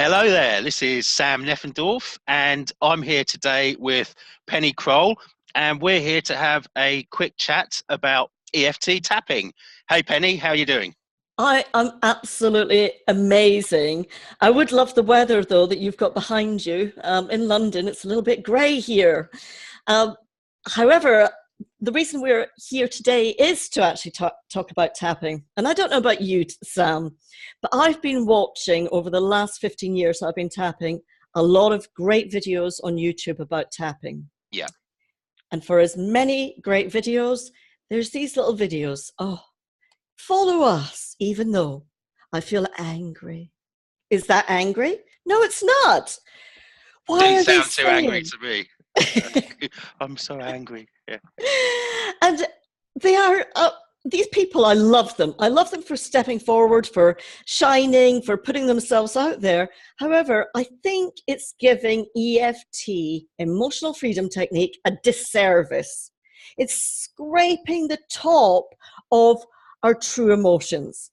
Hello there, this is Sam Neffendorf, and I'm here today with Penny Kroll, and we're here to have a quick chat about EFT tapping. Hey Penny, how are you doing? I am absolutely amazing. I would love the weather, though, that you've got behind you. In London, it's a little bit grey here. Um, However, the reason we're here today is to actually talk about tapping. And I don't know about you, Sam, but I've been watching over the last 15 years, I've been tapping a lot of great videos on YouTube about tapping. Yeah. And for as many great videos, there's these little videos. Oh, follow us, even though I feel angry. Is that angry? No, it's not. Why Didn't are they sound too angry saying? to me. I'm so angry. Yeah. And they are, these people, I love them. I love them for stepping forward, for shining, for putting themselves out there. However, I think it's giving EFT, emotional freedom technique, a disservice. It's scraping the top of our true emotions.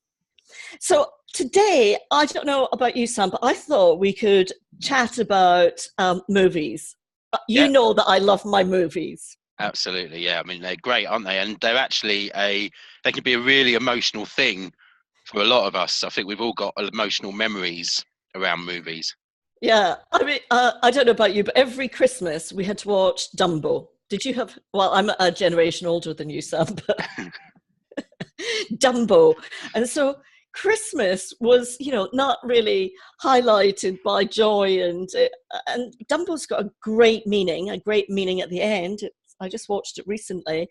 So today, I don't know about you, Sam, but I thought we could chat about movies. You Yeah, know that I love my movies. absolutely. Yeah, I mean they're great, aren't they? And they're actually they can be a really emotional thing for a lot of us. I think we've all got emotional memories around movies. Yeah, I mean, I don't know about you, but every Christmas we had to watch Dumbo. Did you have? Well, I'm a generation older than you, Sam, but Dumbo, and so Christmas was, not really highlighted by joy, and Dumbo's got a great meaning at the end. I just watched it recently,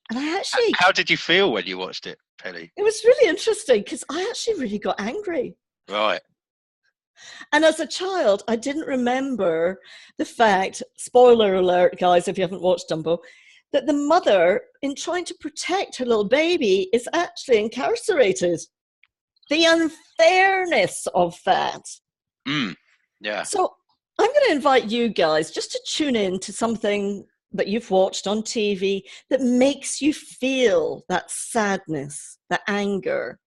and I actually, How did you feel when you watched it, Penny? it was really interesting because I actually really got angry. Right. And as a child, I didn't remember the fact, spoiler alert, guys, if you haven't watched Dumbo, that the mother, in trying to protect her little baby, is actually incarcerated. The unfairness of that. Mm, yeah. So I'm going to invite you guys just to tune in to something that you've watched on TV that makes you feel that sadness, that anger,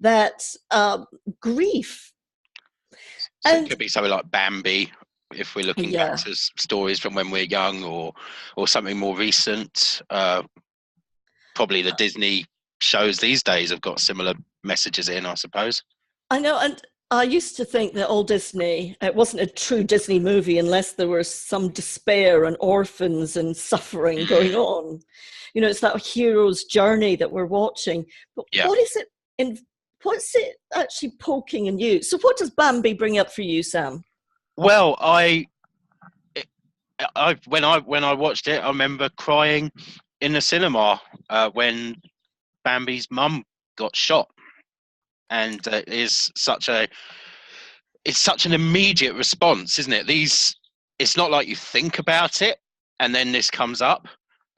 that grief. So it And could be something like Bambi, if we're looking back yeah, to stories from when we're young, or something more recent. Probably the Disney shows these days have got similar messages in, I suppose. I know, and I used to think that all Disney, it wasn't a true Disney movie unless there was some despair and orphans and suffering going Mm, on. It's that hero's journey that we're watching. But yeah. what is it in what's it actually poking in you? So what does Bambi bring up for you, Sam? Well, when I watched it, I remember crying in the cinema when Bambi's mum got shot, and it's such an immediate response, isn't it? It's not like you think about it and then this comes up,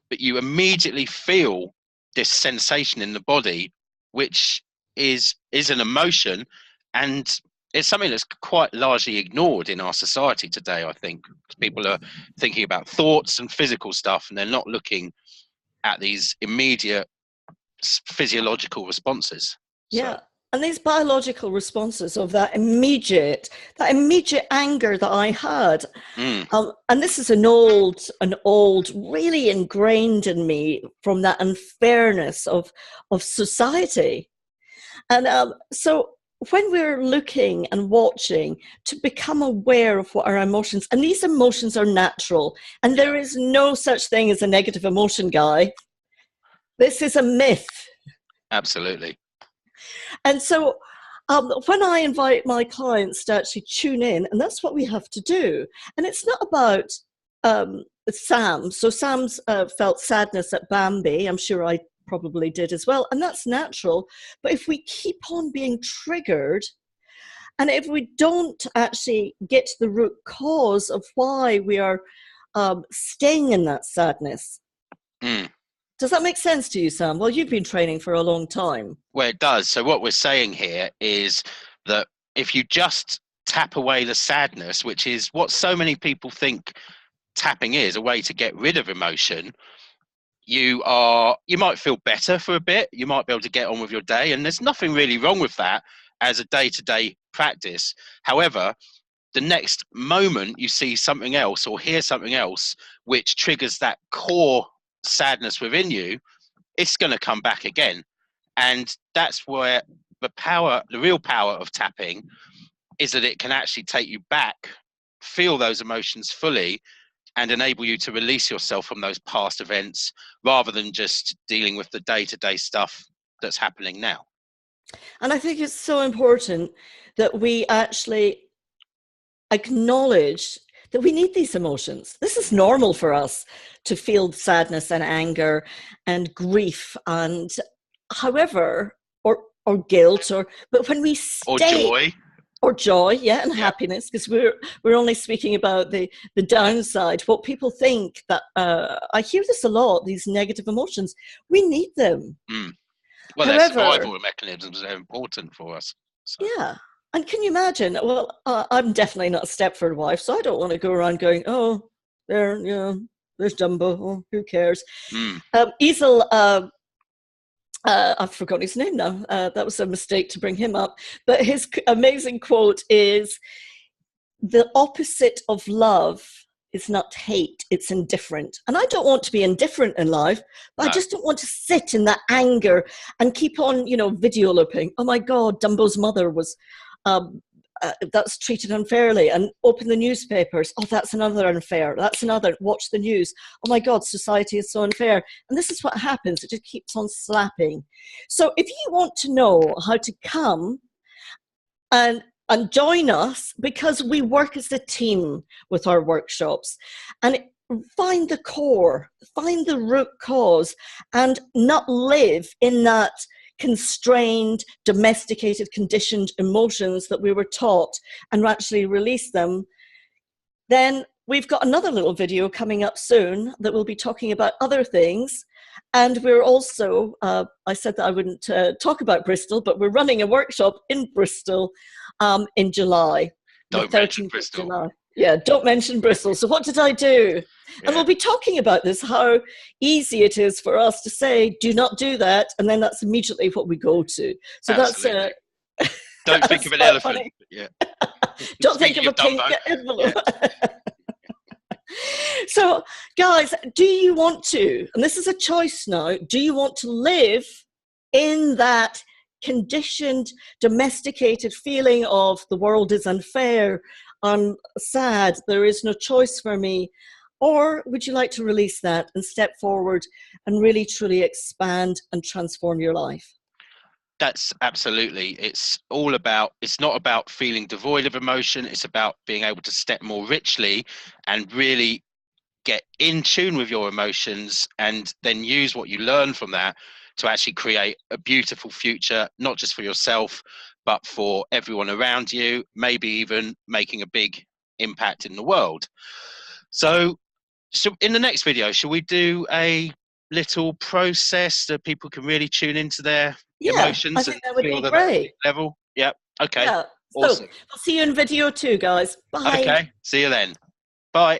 but you immediately feel this sensation in the body, which is an emotion, and it's something that's quite largely ignored in our society today. I think people are thinking about thoughts and physical stuff, and they're not looking at these immediate physiological responses. So, Yeah. And these biological responses of that immediate anger that I had. mm, And this is an old, really ingrained in me from that unfairness of society. And so when we're looking and watching to become aware of what our emotions, and these emotions are natural, and yeah, there is no such thing as a negative emotion, guy. This is a myth. absolutely. And so when I invite my clients to actually tune in, and that's what we have to do, and it's not about Sam. So Sam's felt sadness at Bambi. I'm sure I probably did as well. And that's natural. But if we keep on being triggered, and if we don't actually get to the root cause of why we are staying in that sadness, Mm. does that make sense to you, Sam? Well, you've been training for a long time. Well, it does. So what we're saying here is that if you just tap away the sadness, which is what so many people think tapping is, a way to get rid of emotion, you might feel better for a bit. You might be able to get on with your day, and there's nothing really wrong with that as a day-to-day practice. However, the next moment you see something else or hear something else which triggers that core sadness within you, it's going to come back again. And that's where the real power of tapping is, that it can actually take you back, feel those emotions fully, and enable you to release yourself from those past events, rather than just dealing with the day-to-day stuff that's happening now. And I think it's so important that we actually acknowledge that we need these emotions. This is normal for us to feel sadness and anger and grief and however, or guilt, but when we stay, or joy, yeah, and happiness, because we're only speaking about the downside, what people think that I hear this a lot, these negative emotions, we need them. Well, their survival mechanisms are important for us. So. Yeah. And can you imagine? Well, I'm definitely not a Stepford wife, so I don't want to go around going, oh, there's Dumbo, oh, who cares? Easel, I've forgotten his name now. That was a mistake to bring him up. But his amazing quote is, the opposite of love is not hate, it's indifferent. And I don't want to be indifferent in life, but no. I just don't want to sit in that anger and keep on, video looping. Oh my God, Dumbo's mother was, that's treated unfairly, and open the newspapers. Oh, that's another unfair. That's another. Watch the news. Oh my God, society is so unfair. And this is what happens. It just keeps on slapping. So if you want to know how to come and join us, because we work as a team with our workshops, and find the core, find the root cause, and not live in that constrained, domesticated, conditioned emotions that we were taught, and actually release them, then we've got another little video coming up soon that will be talking about other things. And we're also, I said that I wouldn't talk about Bristol, but we're running a workshop in Bristol in July. Don't mention Bristol. July. Yeah, don't mention Bristol. So what did I do? Yeah. And we'll be talking about this, how easy it is for us to say, do not do that. And then that's immediately what we go to. So absolutely. That's don't think of an elephant. Yeah. Don't think of a pink envelope. Yeah. So, guys, do you want to, and this is a choice now, do you want to live in that conditioned, domesticated feeling of the world is unfair, I'm sad, there is no choice for me? Or would you like to release that and step forward and really, truly expand and transform your life? That's absolutely. It's not about feeling devoid of emotion. It's about being able to step more richly and really get in tune with your emotions, and then use what you learn from that to actually create a beautiful future, not just for yourself, but for everyone around you, maybe even making a big impact in the world. So in the next video, should we do a little process that people can really tune into their emotions? I think that would be great. Level? Yeah. Okay. Yeah. Awesome. So I'll see you in video 2, guys. Bye. Okay. See you then. Bye.